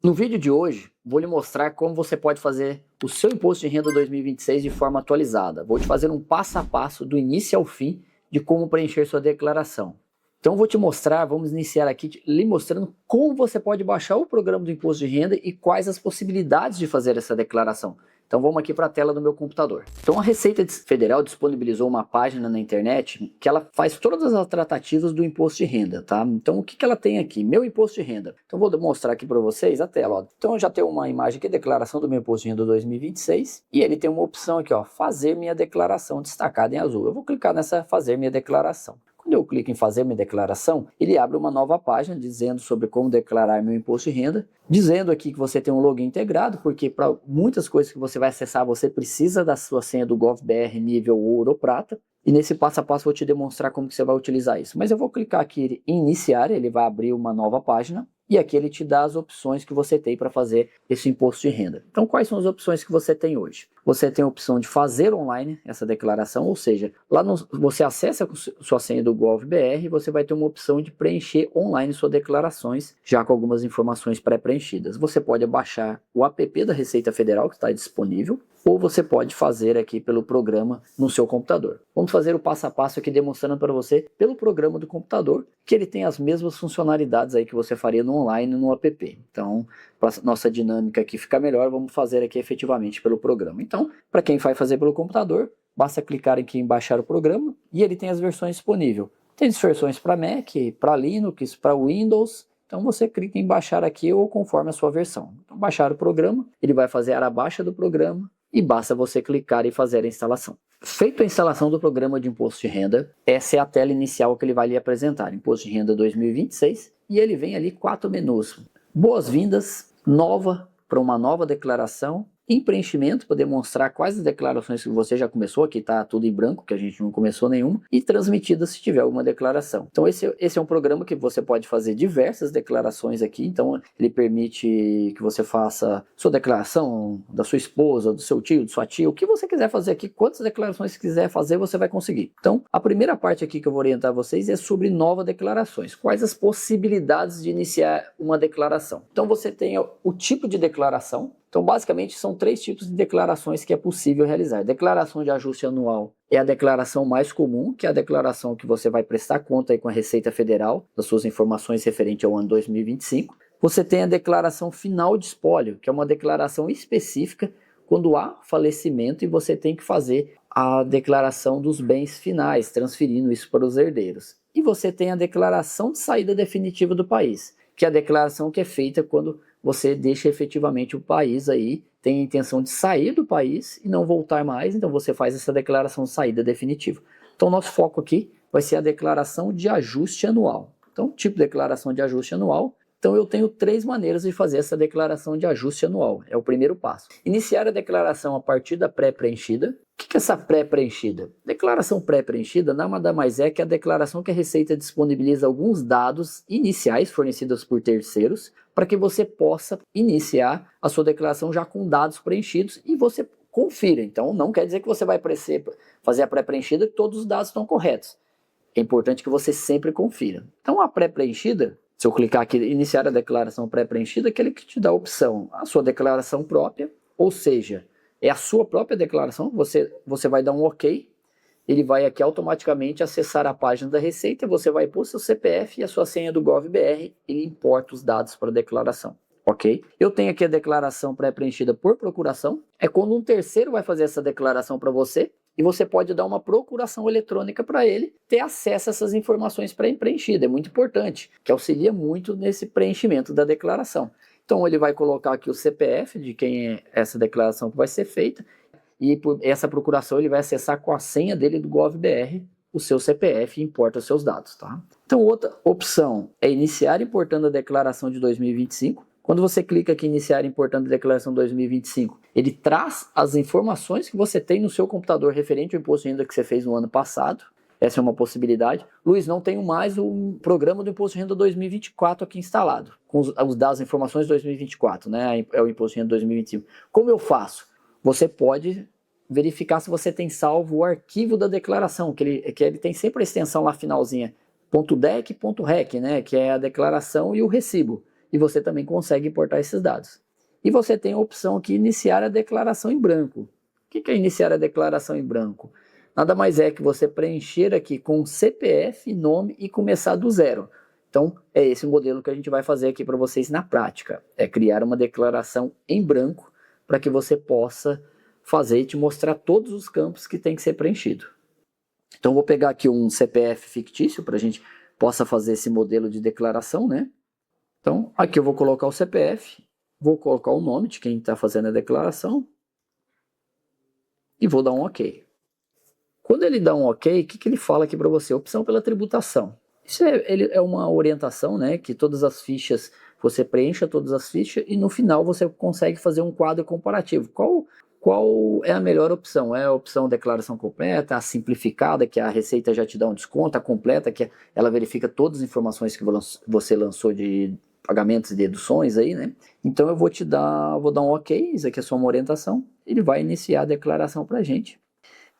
No vídeo de hoje, vou lhe mostrar como você pode fazer o seu imposto de renda 2026 de forma atualizada. Vou te fazer um passo a passo do início ao fim de como preencher sua declaração. Então vou te mostrar, vamos iniciar aqui lhe mostrando como você pode baixar o programa do imposto de renda e quais as possibilidades de fazer essa declaração. Então vamos aqui para a tela do meu computador. Então a Receita Federal disponibilizou uma página na internet que ela faz todas as tratativas do imposto de renda, tá? Então o que ela tem aqui? Meu imposto de renda. Então vou mostrar aqui para vocês a tela, ó. Então eu já tenho uma imagem aqui, declaração do meu imposto de renda 2026, e ele tem uma opção aqui, ó, fazer minha declaração destacada em azul. Eu vou clicar nessa fazer minha declaração. Quando eu clico em fazer minha declaração, ele abre uma nova página dizendo sobre como declarar meu imposto de renda, dizendo aqui que você tem um login integrado, porque para muitas coisas que você vai acessar, você precisa da sua senha do GovBR nível ouro ou prata, e nesse passo a passo eu vou te demonstrar como que você vai utilizar isso. Mas eu vou clicar aqui em iniciar, ele vai abrir uma nova página, e aqui ele te dá as opções que você tem para fazer esse imposto de renda. Então, quais são as opções que você tem hoje? Você tem a opção de fazer online essa declaração, ou seja, lá você acessa a sua senha do GovBR e você vai ter uma opção de preencher online suas declarações, já com algumas informações pré-preenchidas. Você pode baixar o app da Receita Federal, que está disponível, ou você pode fazer aqui pelo programa no seu computador. Vamos fazer o passo a passo aqui demonstrando para você pelo programa do computador, que ele tem as mesmas funcionalidades aí que você faria no online no app. Então, para nossa dinâmica aqui ficar melhor, vamos fazer aqui efetivamente pelo programa. Então, para quem vai fazer pelo computador, basta clicar aqui em baixar o programa e ele tem as versões disponíveis. Tem as versões para Mac, para Linux, para Windows. Então você clica em baixar aqui ou conforme a sua versão. Então, baixar o programa, ele vai fazer a baixa do programa e basta você clicar e fazer a instalação. Feita a instalação do programa de imposto de renda, essa é a tela inicial que ele vai lhe apresentar, Imposto de Renda 2026, e ele vem ali 4 menus. Boas-vindas, nova, para uma nova declaração, em preenchimento, para demonstrar quais as declarações que você já começou, aqui está tudo em branco, que a gente não começou nenhuma, e transmitida se tiver alguma declaração. Então esse é um programa que você pode fazer diversas declarações aqui, então ele permite que você faça sua declaração da sua esposa, do seu tio, de sua tia, o que você quiser fazer aqui, quantas declarações quiser fazer, você vai conseguir. Então a primeira parte aqui que eu vou orientar vocês é sobre novas declarações. Quais as possibilidades de iniciar uma declaração? Então você tem o tipo de declaração. Então, basicamente, são 3 tipos de declarações que é possível realizar. Declaração de ajuste anual é a declaração mais comum, que é a declaração que você vai prestar conta aí com a Receita Federal, das suas informações referentes ao ano 2025. Você tem a declaração final de espólio, que é uma declaração específica quando há falecimento e você tem que fazer a declaração dos bens finais, transferindo isso para os herdeiros. E você tem a declaração de saída definitiva do país, que é a declaração que é feita quando você deixa efetivamente o país aí, tem a intenção de sair do país e não voltar mais, então você faz essa declaração de saída definitiva. Então nosso foco aqui vai ser a declaração de ajuste anual. Então, tipo de declaração de ajuste anual. Então eu tenho 3 maneiras de fazer essa declaração de ajuste anual, é o primeiro passo. Iniciar a declaração a partir da pré-preenchida. O que é essa pré-preenchida? Declaração pré-preenchida nada mais é que a declaração que a Receita disponibiliza alguns dados iniciais fornecidos por terceiros para que você possa iniciar a sua declaração já com dados preenchidos e você confira. Então não quer dizer que você vai fazer a pré-preenchida e todos os dados estão corretos. É importante que você sempre confira. Então a pré-preenchida, se eu clicar aqui iniciar a declaração pré-preenchida, aquele que te dá a opção, a sua declaração própria, ou seja, é a sua própria declaração, você vai dar um OK, ele vai aqui automaticamente acessar a página da Receita, você vai pôr seu CPF e a sua senha do GovBR e importa os dados para a declaração. Ok? Eu tenho aqui a declaração pré-preenchida por procuração, é quando um terceiro vai fazer essa declaração para você, e você pode dar uma procuração eletrônica para ele ter acesso a essas informações pré-preenchidas. É muito importante, que auxilia muito nesse preenchimento da declaração. Então ele vai colocar aqui o CPF de quem é essa declaração que vai ser feita, e por essa procuração ele vai acessar com a senha dele do GovBR o seu CPF e importa os seus dados, tá? Então outra opção é iniciar importando a declaração de 2025. Quando você clica aqui em iniciar importando a declaração 2025, ele traz as informações que você tem no seu computador referente ao imposto de renda que você fez no ano passado. Essa é uma possibilidade. Luiz, não tenho mais o programa do Imposto de Renda 2024 aqui instalado, com os dados, informações de 2024, né? É o Imposto de Renda 2025. Como eu faço? Você pode verificar se você tem salvo o arquivo da declaração, que ele tem sempre a extensão lá finalzinha, .dec.rec, né? Que é a declaração e o recibo. e você também consegue importar esses dados. E você tem a opção aqui, iniciar a declaração em branco. O que é iniciar a declaração em branco? Nada mais é que você preencher aqui com CPF, nome e começar do zero. Então, é esse o modelo que a gente vai fazer aqui para vocês na prática. É criar uma declaração em branco para que você possa fazer e te mostrar todos os campos que tem que ser preenchido. Então, vou pegar aqui um CPF fictício para a gente possa fazer esse modelo de declaração, né? Então, aqui eu vou colocar o CPF, vou colocar o nome de quem está fazendo a declaração e vou dar um OK. Quando ele dá um OK, o que ele fala aqui para você? Opção pela tributação. Isso é uma orientação, né? Que todas as fichas, você preencha todas as fichas e no final você consegue fazer um quadro comparativo. Qual é a melhor opção? É a opção declaração completa, a simplificada, que a Receita já te dá um desconto, a completa, que ela verifica todas as informações que você lançou de pagamentos e deduções aí, né? Então eu vou dar um OK, isso aqui é só uma orientação, ele vai iniciar a declaração para a gente.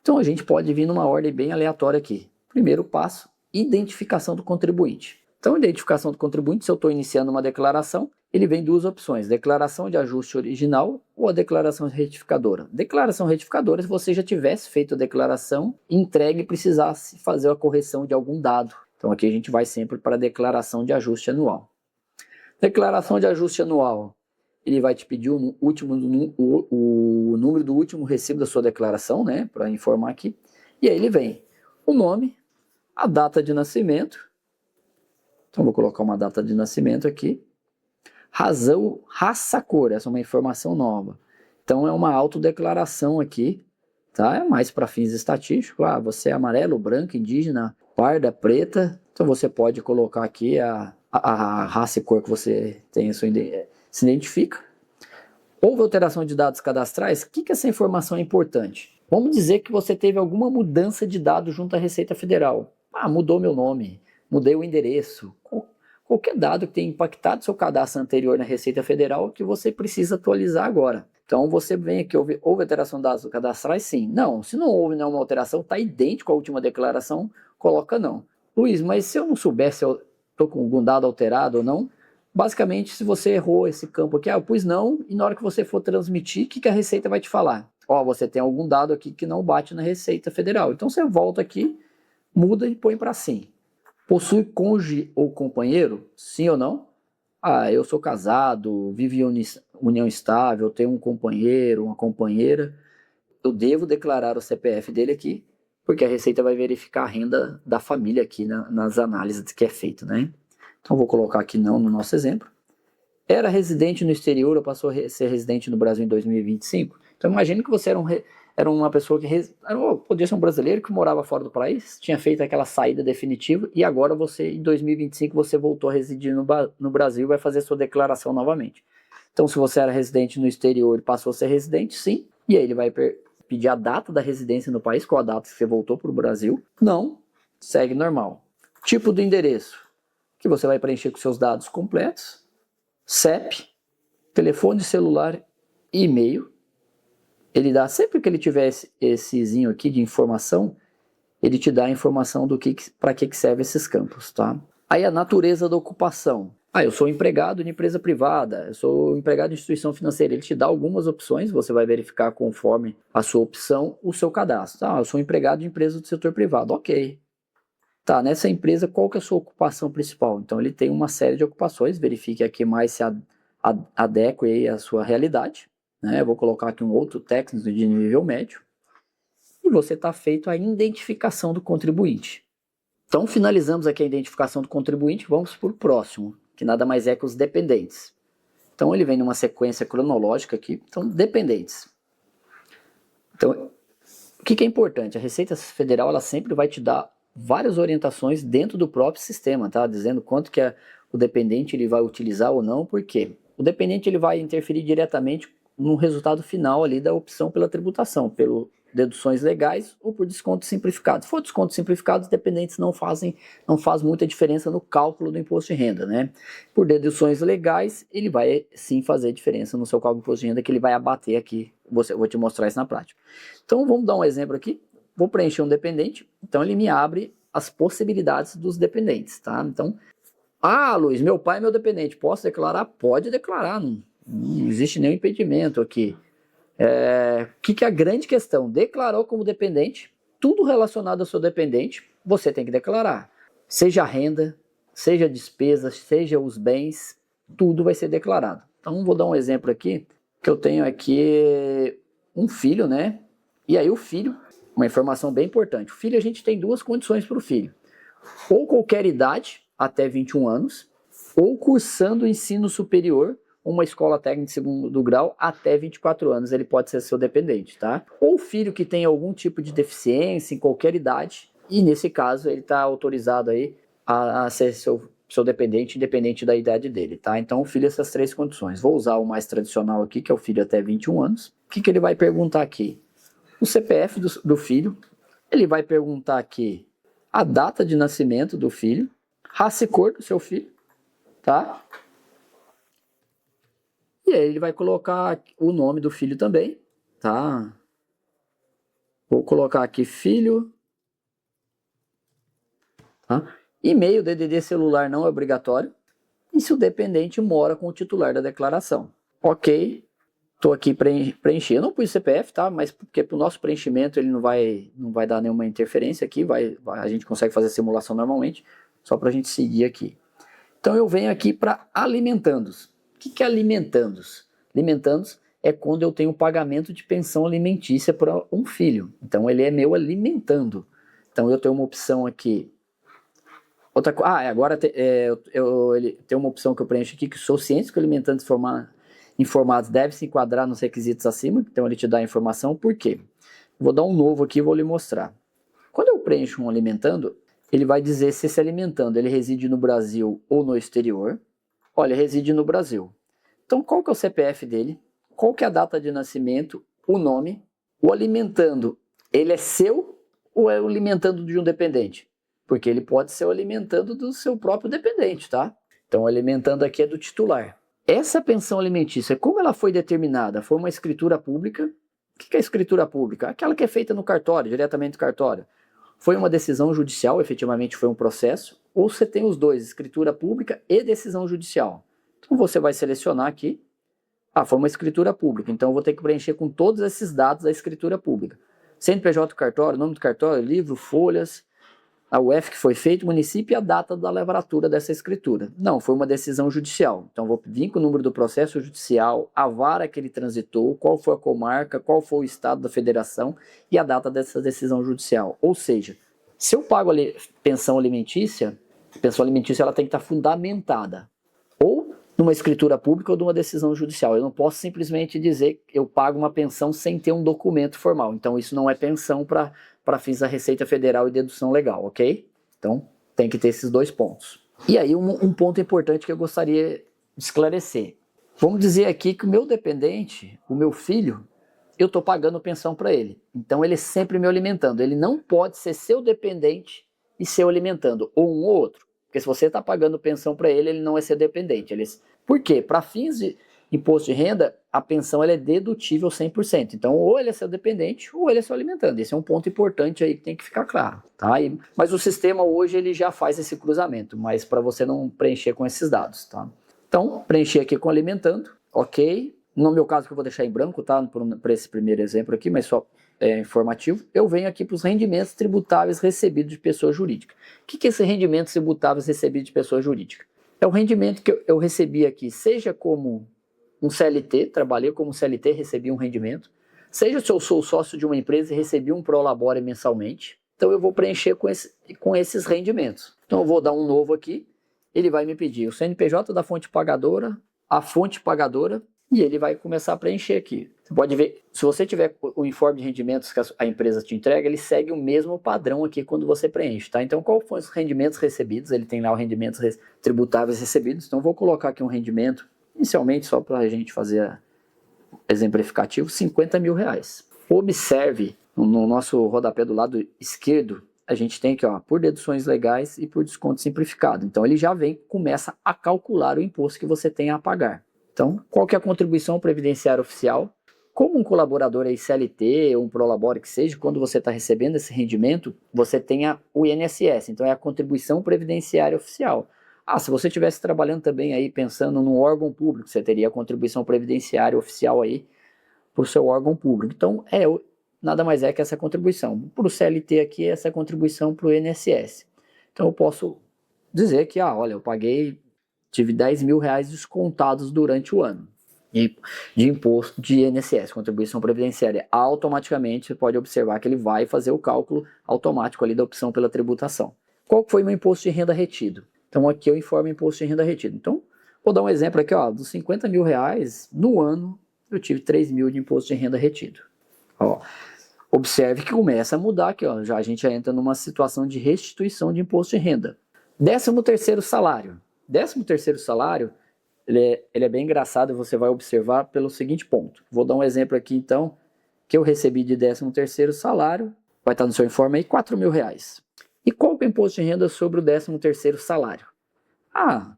Então a gente pode vir numa ordem bem aleatória aqui. Primeiro passo, identificação do contribuinte. Então, identificação do contribuinte, se eu estou iniciando uma declaração, ele vem duas opções, declaração de ajuste original ou a declaração retificadora. Declaração retificadora, se você já tivesse feito a declaração, entregue e precisasse fazer a correção de algum dado. Então aqui a gente vai sempre para a declaração de ajuste anual. Declaração de ajuste anual, ele vai te pedir o número do último recibo da sua declaração, né, para informar aqui. E aí ele vem o nome, a data de nascimento. Então vou colocar uma data de nascimento aqui. Razão, raça, cor, essa é uma informação nova. Então é uma autodeclaração aqui, tá? É mais para fins estatísticos. Ah, você é amarelo, branco, indígena, parda, preta. Então você pode colocar aqui a raça e cor que você tem, se identifica. Houve alteração de dados cadastrais? O que essa informação é importante? Vamos dizer que você teve alguma mudança de dados junto à Receita Federal. Ah, mudou meu nome, mudei o endereço. Qualquer dado que tenha impactado seu cadastro anterior na Receita Federal que você precisa atualizar agora. Então você vem aqui, houve alteração de dados cadastrais? Sim. Não, se não houve nenhuma alteração, está idêntico à última declaração, coloca não. Luiz, mas se eu não souber se eu estou com algum dado alterado ou não, basicamente se você errou esse campo aqui, eu pus não, e na hora que você for transmitir, o que a Receita vai te falar? Ó, você tem algum dado aqui que não bate na Receita Federal. Então você volta aqui, muda e põe para sim. Possui cônjuge ou companheiro? Sim ou não? Ah, eu sou casado, vivo em união estável, tenho um companheiro, uma companheira. Eu devo declarar o CPF dele aqui, porque a Receita vai verificar a renda da família aqui nas análises que é feito, né? Então vou colocar aqui não no nosso exemplo. Era residente no exterior ou passou a ser residente no Brasil em 2025? Então imagine que você era uma pessoa que podia ser um brasileiro que morava fora do país, tinha feito aquela saída definitiva e agora você, em 2025, você voltou a residir no Brasil e vai fazer sua declaração novamente. Então, se você era residente no exterior e passou a ser residente, sim, e aí ele vai pedir a data da residência no país, qual a data que você voltou para o Brasil. Não, segue normal. Tipo do endereço, que você vai preencher com seus dados completos, CEP, telefone celular e e-mail. Ele dá, sempre que ele tiver essezinho aqui de informação, ele te dá a informação do para que serve esses campos, tá? Aí a natureza da ocupação. Ah, eu sou empregado de empresa privada, eu sou empregado de instituição financeira. Ele te dá algumas opções, você vai verificar conforme a sua opção o seu cadastro. Ah, eu sou empregado de empresa do setor privado, ok. Tá, nessa empresa qual que é a sua ocupação principal? Então ele tem uma série de ocupações, verifique aqui mais se adequa aí à sua realidade. Eu vou colocar aqui um outro técnico de nível médio. E você está feito a identificação do contribuinte. Então, finalizamos aqui a identificação do contribuinte, vamos para o próximo, que nada mais é que os dependentes. Então, ele vem numa sequência cronológica aqui. Então, dependentes. Então, o que é importante? A Receita Federal ela sempre vai te dar várias orientações dentro do próprio sistema, tá? Dizendo quanto que o dependente ele vai utilizar ou não, por quê? O dependente ele vai interferir diretamente no resultado final ali da opção pela tributação, pelo deduções legais ou por desconto simplificado. Se for desconto simplificado, os dependentes não faz muita diferença no cálculo do imposto de renda, né? Por deduções legais, ele vai sim fazer diferença no seu cálculo do imposto de renda, que ele vai abater aqui. Vou te mostrar isso na prática. Então, vamos dar um exemplo aqui. Vou preencher um dependente, então ele me abre as possibilidades dos dependentes, tá? Então, Ah, Luiz, meu pai é meu dependente. Posso declarar? Pode declarar. Não existe nenhum impedimento aqui. O que é a grande questão? Declarou como dependente, tudo relacionado ao seu dependente, você tem que declarar. Seja a renda, seja a despesa, seja os bens, tudo vai ser declarado. Então, vou dar um exemplo aqui, que eu tenho aqui um filho, né? E aí o filho, uma informação bem importante. O filho, a gente tem duas condições para o filho. Ou qualquer idade, até 21 anos, ou cursando o ensino superior, uma escola técnica de segundo grau, até 24 anos, ele pode ser seu dependente, tá? Ou filho que tem algum tipo de deficiência em qualquer idade, e nesse caso ele está autorizado aí a ser seu dependente, independente da idade dele, tá? Então, o filho, essas três condições. Vou usar o mais tradicional aqui, que é o filho até 21 anos. O que ele vai perguntar aqui? O CPF do filho, ele vai perguntar aqui a data de nascimento do filho, raça e cor do seu filho, tá? E aí ele vai colocar o nome do filho também, tá? Vou colocar aqui filho, tá? E-mail, DDD celular não é obrigatório. E se o dependente mora com o titular da declaração. Ok, estou aqui preenchendo. Eu não pus CPF, tá? Mas porque para o nosso preenchimento ele não vai dar nenhuma interferência aqui, a gente consegue fazer a simulação normalmente, só para a gente seguir aqui. Então eu venho aqui para alimentandos. O que é alimentandos? Alimentandos é quando eu tenho pagamento de pensão alimentícia para um filho. Então ele é meu alimentando. Então eu tenho uma opção aqui. Agora ele tem uma opção que eu preencho aqui, que sou ciente que alimentantes informados devem se enquadrar nos requisitos acima. Então ele te dá a informação. Por quê? Vou dar um novo aqui e vou lhe mostrar. Quando eu preencho um alimentando, ele vai dizer se esse alimentando ele reside no Brasil ou no exterior. Olha, reside no Brasil. Então, qual que é o CPF dele? Qual que é a data de nascimento? O nome? O alimentando, ele é seu ou é o alimentando de um dependente? Porque ele pode ser o alimentando do seu próprio dependente, tá? Então, o alimentando aqui é do titular. Essa pensão alimentícia, como ela foi determinada? Foi uma escritura pública. O que é escritura pública? Aquela que é feita no cartório, diretamente no cartório. Foi uma decisão judicial, efetivamente foi um processo, ou você tem os dois, escritura pública e decisão judicial. Então você vai selecionar aqui, foi uma escritura pública, então eu vou ter que preencher com todos esses dados da escritura pública. CNPJ do cartório, nome do cartório, livro, folhas, a UF que foi feito, município e a data da lavratura dessa escritura. Não, foi uma decisão judicial. Então vou vir com o número do processo judicial, a vara que ele transitou, qual foi a comarca, qual foi o estado da federação e a data dessa decisão judicial. Ou seja, se eu pago pensão alimentícia ela tem que estar fundamentada ou numa escritura pública ou numa decisão judicial. Eu não posso simplesmente dizer que eu pago uma pensão sem ter um documento formal. Então isso não é pensão para fins da Receita Federal e dedução legal, ok? Então tem que ter esses dois pontos. E aí um ponto importante que eu gostaria de esclarecer. Vamos dizer aqui que o meu dependente, o meu filho, eu estou pagando pensão para ele. Então ele é sempre me alimentando. Ele não pode ser seu dependente e seu alimentando, ou um ou outro. Porque se você está pagando pensão para ele, ele não é ser dependente. Por quê? Para fins de imposto de renda, a pensão ela é dedutível 100%. Então, ou ele é seu dependente, ou ele é seu alimentando. Esse é um ponto importante aí que tem que ficar claro. Tá? Mas o sistema hoje ele já faz esse cruzamento, mas para você não preencher com esses dados. Tá? Então, preencher aqui com alimentando, ok. No meu caso, que eu vou deixar em branco, tá? Para esse primeiro exemplo aqui, mas só informativo. Eu venho aqui para os rendimentos tributáveis recebidos de pessoa jurídica. O que é esse rendimento tributável recebido de pessoa jurídica? É o rendimento que eu recebi aqui, seja como um CLT, trabalhei como CLT, recebi um rendimento, seja se eu sou sócio de uma empresa e recebi um prolabore mensalmente, então eu vou preencher com esses rendimentos. Então eu vou dar um novo aqui, ele vai me pedir o CNPJ da fonte pagadora, a fonte pagadora, e ele vai começar a preencher aqui. Você pode ver, se você tiver o informe de rendimentos que a empresa te entrega, ele segue o mesmo padrão aqui quando você preenche, tá? Então, qual foram os rendimentos recebidos? Ele tem lá os rendimentos tributáveis recebidos. Então, vou colocar aqui um rendimento, inicialmente, só para a gente fazer exemplificativo, R$50 mil. Observe, no nosso rodapé do lado esquerdo, a gente tem aqui, por deduções legais e por desconto simplificado. Então, ele já começa a calcular o imposto que você tem a pagar. Então, qual que é a contribuição previdenciária oficial? Como um colaborador aí CLT ou um prolabore que seja, quando você está recebendo esse rendimento, você tem o INSS, então é a contribuição previdenciária oficial. Se você estivesse trabalhando também aí, pensando num órgão público, você teria a contribuição previdenciária oficial aí para o seu órgão público. Então, nada mais é que essa contribuição. Para o CLT aqui, essa contribuição para o INSS. Então, eu posso dizer que, olha, eu tive 10 mil reais descontados durante o ano de imposto de INSS, contribuição previdenciária. Automaticamente, você pode observar que ele vai fazer o cálculo automático ali da opção pela tributação. Qual foi meu imposto de renda retido? Então, aqui eu informo imposto de renda retido. Então, vou dar um exemplo aqui, dos 50 mil reais, no ano, eu tive 3 mil de imposto de renda retido. Observe que começa a mudar aqui, a gente já entra numa situação de restituição de imposto de renda. 13º salário. 13º salário, ele é bem engraçado, você vai observar pelo seguinte ponto. Vou dar um exemplo aqui, então, que eu recebi de 13º salário, vai estar no seu informe aí, 4 mil reais. E qual que é o imposto de renda sobre o 13º salário? Vou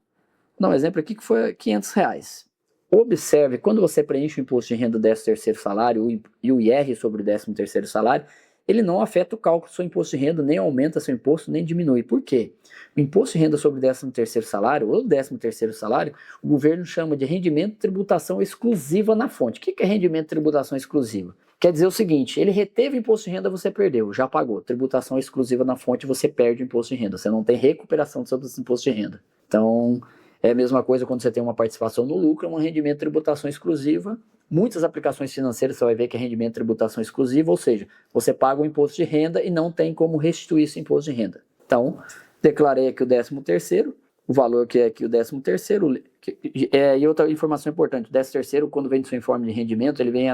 dar um exemplo aqui que foi 500 reais. Observe, quando você preenche o imposto de renda do 13º salário e o IR sobre o 13º salário, ele não afeta o cálculo do seu imposto de renda, nem aumenta seu imposto, nem diminui. Por quê? O imposto de renda sobre o 13º salário, ou 13º salário, o governo chama de rendimento de tributação exclusiva na fonte. O que é rendimento de tributação exclusiva? Quer dizer o seguinte, ele reteve imposto de renda, você perdeu, já pagou. Tributação exclusiva na fonte, você perde o imposto de renda. Você não tem recuperação sobre esse imposto de renda. Então, é a mesma coisa quando você tem uma participação no lucro, um rendimento de tributação exclusiva. Muitas aplicações financeiras você vai ver que é rendimento de tributação exclusiva, ou seja, você paga o imposto de renda e não tem como restituir esse imposto de renda. Então, declarei aqui o 13º, o valor que é aqui o 13º, e outra informação importante, o 13º, quando vem do seu informe de rendimento, ele vem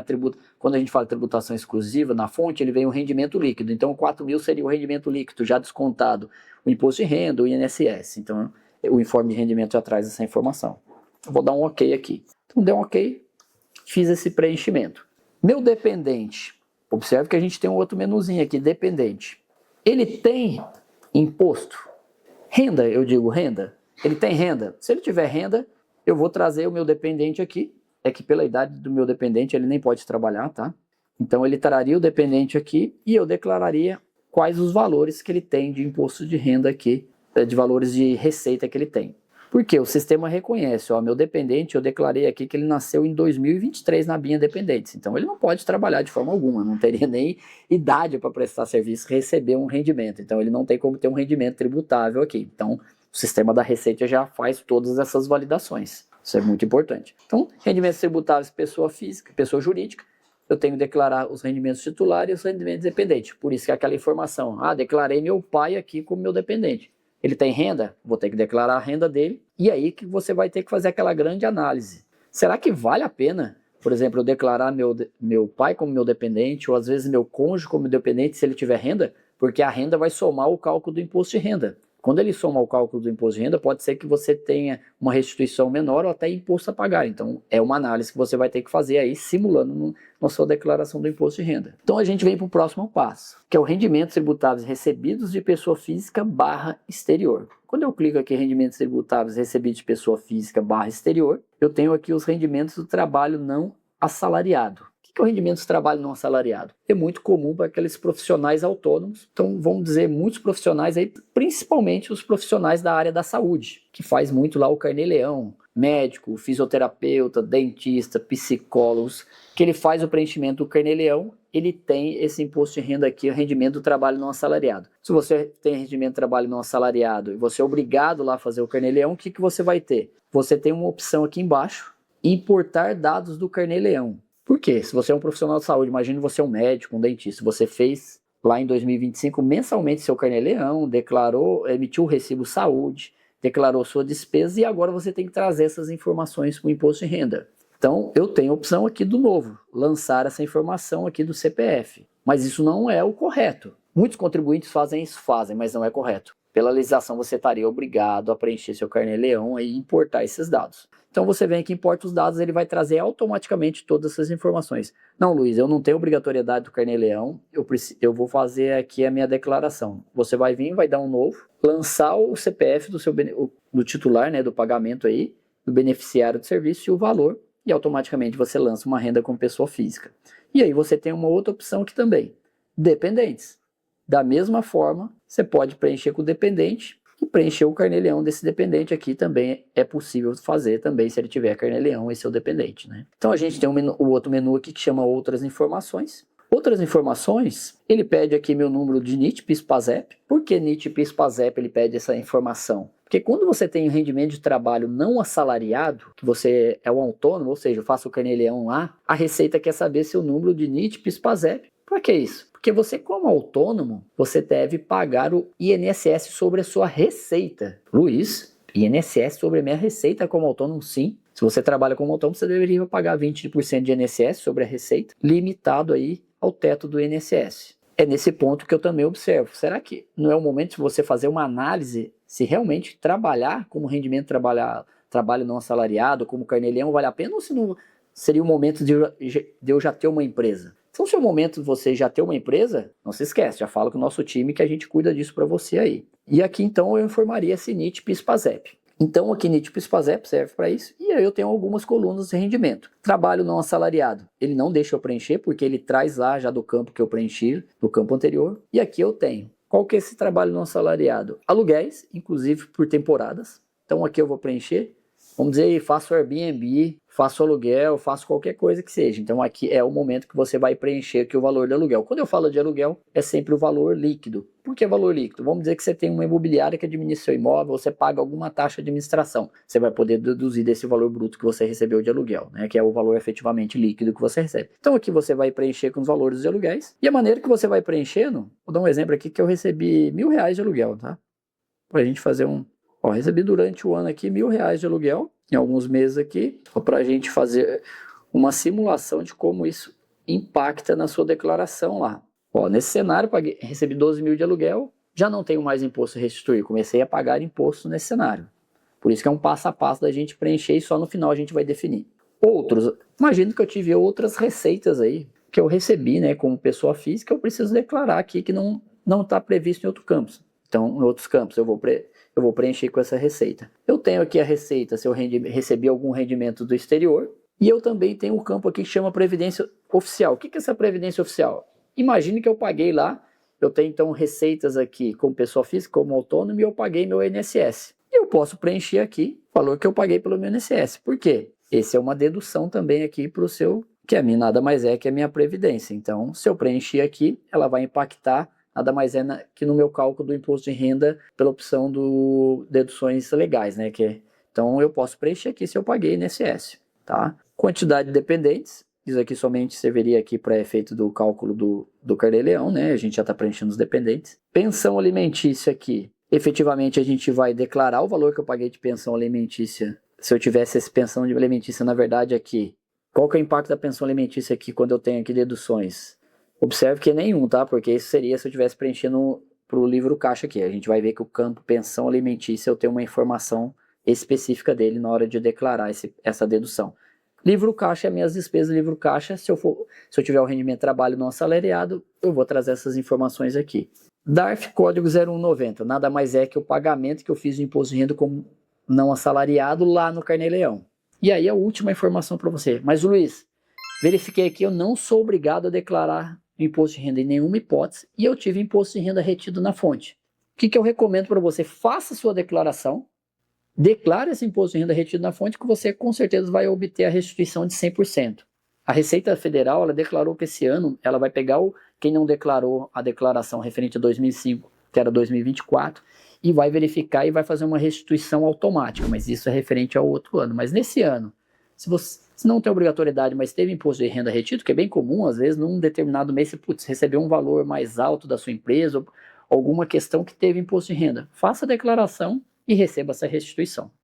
quando a gente fala de tributação exclusiva, na fonte, ele vem o rendimento líquido. Então, 4 mil seria o rendimento líquido, já descontado o imposto de renda, o INSS. Então, o informe de rendimento já traz essa informação. Eu vou dar um OK aqui. Então, deu um OK, fiz esse preenchimento. Meu dependente, observe que a gente tem um outro menuzinho aqui, dependente. Ele tem imposto? Renda, eu digo renda. Ele tem renda? Se ele tiver renda, eu vou trazer o meu dependente aqui. É que pela idade do meu dependente, ele nem pode trabalhar, tá? Então, ele traria o dependente aqui e eu declararia quais os valores que ele tem de imposto de renda aqui, de valores de receita que ele tem. Porque o sistema reconhece, meu dependente, eu declarei aqui que ele nasceu em 2023 na BIM Dependentes. Então, ele não pode trabalhar de forma alguma, não teria nem idade para prestar serviço e receber um rendimento. Então, ele não tem como ter um rendimento tributável aqui. Então, o sistema da Receita já faz todas essas validações. Isso é muito importante. Então, rendimentos tributáveis, pessoa física, pessoa jurídica, eu tenho que declarar os rendimentos titulares e os rendimentos dependentes. Por isso que é aquela informação, declarei meu pai aqui como meu dependente. Ele tem renda? Vou ter que declarar a renda dele. E aí que você vai ter que fazer aquela grande análise. Será que vale a pena, por exemplo, eu declarar meu pai como meu dependente, ou às vezes meu cônjuge como dependente, se ele tiver renda? Porque a renda vai somar o cálculo do imposto de renda. Quando ele soma o cálculo do imposto de renda, pode ser que você tenha uma restituição menor ou até imposto a pagar. Então, é uma análise que você vai ter que fazer aí, simulando na sua declaração do imposto de renda. Então, a gente vem para o próximo passo, que é o rendimentos tributáveis recebidos de pessoa física / exterior. Quando eu clico aqui em rendimentos tributáveis recebidos de pessoa física / exterior, eu tenho aqui os rendimentos do trabalho não assalariado. O que é o rendimento do trabalho não assalariado? É muito comum para aqueles profissionais autônomos. Então, vamos dizer, muitos profissionais aí, principalmente os profissionais da área da saúde, que faz muito lá o carnê-leão, médico, fisioterapeuta, dentista, psicólogos, que ele faz o preenchimento do carnê-leão, ele tem esse imposto de renda aqui, o rendimento do trabalho não assalariado. Se você tem rendimento do trabalho não assalariado e você é obrigado lá a fazer o carnê-leão, o que você vai ter? Você tem uma opção aqui embaixo, importar dados do carnê-leão. Por quê? Se você é um profissional de saúde, imagine você é um médico, um dentista, você fez lá em 2025 mensalmente seu carnê-leão, declarou, emitiu o recibo saúde, declarou sua despesa e agora você tem que trazer essas informações para o imposto de renda. Então, eu tenho a opção aqui do novo, lançar essa informação aqui do CPF. Mas isso não é o correto. Muitos contribuintes fazem isso, mas não é correto. Pela legislação, você estaria obrigado a preencher seu carnê-leão e importar esses dados. Então, você vem aqui, importa os dados, ele vai trazer automaticamente todas essas informações. Não, Luiz, eu não tenho obrigatoriedade do carnê-leão, eu vou fazer aqui a minha declaração. Você vai vir, vai dar um novo, lançar o CPF do titular, né, do pagamento aí, do beneficiário do serviço e o valor, e automaticamente você lança uma renda como pessoa física. E aí você tem uma outra opção aqui também, dependentes. Da mesma forma, você pode preencher com o dependente e preencher o carnê-leão desse dependente aqui também é possível fazer também se ele tiver carnê-leão e seu dependente, né? Então a gente tem o outro menu aqui que chama outras informações. Outras informações, ele pede aqui meu número de NIT, PIS/PASEP. Por que NIT, PIS/PASEP ele pede essa informação? Porque quando você tem um rendimento de trabalho não assalariado, que você é um autônomo, ou seja, eu faço o carnê-leão lá, a Receita quer saber seu número de NIT, PIS/PASEP. Para que isso? Porque você, como autônomo, você deve pagar o INSS sobre a sua receita. Luiz, INSS sobre a minha receita como autônomo, sim. Se você trabalha como autônomo, você deveria pagar 20% de INSS sobre a receita, limitado aí ao teto do INSS. É nesse ponto que eu também observo. Será que não é o momento de você fazer uma análise se realmente trabalhar como rendimento trabalho não assalariado, como carnê-leão, vale a pena, ou se não seria o momento de eu já ter uma empresa? Então, se é o momento de você já ter uma empresa, não se esquece, já fala com o nosso time que a gente cuida disso para você aí. E aqui, então, eu informaria esse NIT, PIS/PASEP. Então, aqui NIT, PIS/PASEP serve para isso. E aí eu tenho algumas colunas de rendimento. Trabalho não assalariado, ele não deixa eu preencher, porque ele traz lá já do campo que eu preenchi, do campo anterior. E aqui eu tenho. Qual que é esse trabalho não assalariado? Aluguéis, inclusive por temporadas. Então, aqui eu vou preencher. Vamos dizer, faço Airbnb, faço aluguel, faço qualquer coisa que seja. Então aqui é o momento que você vai preencher aqui o valor do aluguel. Quando eu falo de aluguel, é sempre o valor líquido. Por que valor líquido? Vamos dizer que você tem uma imobiliária que administra seu imóvel, você paga alguma taxa de administração. Você vai poder deduzir desse valor bruto que você recebeu de aluguel, né? Que é o valor efetivamente líquido que você recebe. Então aqui você vai preencher com os valores dos aluguéis. E a maneira que você vai preenchendo, vou dar um exemplo aqui que eu recebi R$1.000 de aluguel, tá? Pra gente fazer um... Ó, recebi durante o ano aqui R$1.000 de aluguel, em alguns meses aqui, para a gente fazer uma simulação de como isso impacta na sua declaração lá. Ó, nesse cenário, recebi 12 mil de aluguel, já não tenho mais imposto a restituir, comecei a pagar imposto nesse cenário. Por isso que é um passo a passo da gente preencher e só no final a gente vai definir. Outros, imagino que eu tive outras receitas aí, que eu recebi, né, como pessoa física, eu preciso declarar aqui que não está previsto em outro campos. Então, em outros campos, eu vou preencher com essa receita. Eu tenho aqui a receita se eu recebi algum rendimento do exterior. E eu também tenho um campo aqui que chama Previdência Oficial. O que é essa Previdência Oficial? Imagine que eu paguei lá, eu tenho então receitas aqui como pessoa física, como autônomo, e eu paguei meu INSS. E eu posso preencher aqui o valor que eu paguei pelo meu INSS. Por quê? Esse é uma dedução também aqui para o seu, que a minha nada mais é que a minha Previdência. Então, se eu preencher aqui, ela vai impactar nada mais é que no meu cálculo do imposto de renda pela opção do deduções legais, né? Então eu posso preencher aqui se eu paguei INSS, tá? Quantidade de dependentes, isso aqui somente serviria aqui para efeito do cálculo do carnê-leão, né? A gente já está preenchendo os dependentes. Pensão alimentícia aqui, efetivamente a gente vai declarar o valor que eu paguei de pensão alimentícia. Se eu tivesse essa pensão alimentícia, na verdade aqui, qual que é o impacto da pensão alimentícia aqui quando eu tenho aqui deduções? Observe que nenhum, tá? Porque isso seria se eu tivesse preenchendo para o livro caixa aqui. A gente vai ver que o campo pensão alimentícia eu tenho uma informação específica dele na hora de declarar essa dedução. Livro caixa é minhas despesas, livro caixa, se eu tiver o rendimento de trabalho não assalariado, eu vou trazer essas informações aqui. DARF código 0190, nada mais é que o pagamento que eu fiz de imposto de renda como não assalariado lá no carnê-leão. E aí a última informação para você. Mas Luiz, verifiquei aqui, eu não sou obrigado a declarar imposto de renda em nenhuma hipótese e eu tive imposto de renda retido na fonte. O que eu recomendo para você? Faça sua declaração, declare esse imposto de renda retido na fonte que você com certeza vai obter a restituição de 100%. A Receita Federal, ela declarou que esse ano ela vai pegar quem não declarou a declaração referente a 2005, que era 2024, e vai verificar e vai fazer uma restituição automática, mas isso é referente ao outro ano. Mas nesse ano, se não tem obrigatoriedade, mas teve imposto de renda retido, que é bem comum, às vezes, num determinado mês, você recebeu um valor mais alto da sua empresa, ou alguma questão que teve imposto de renda. Faça a declaração e receba essa restituição.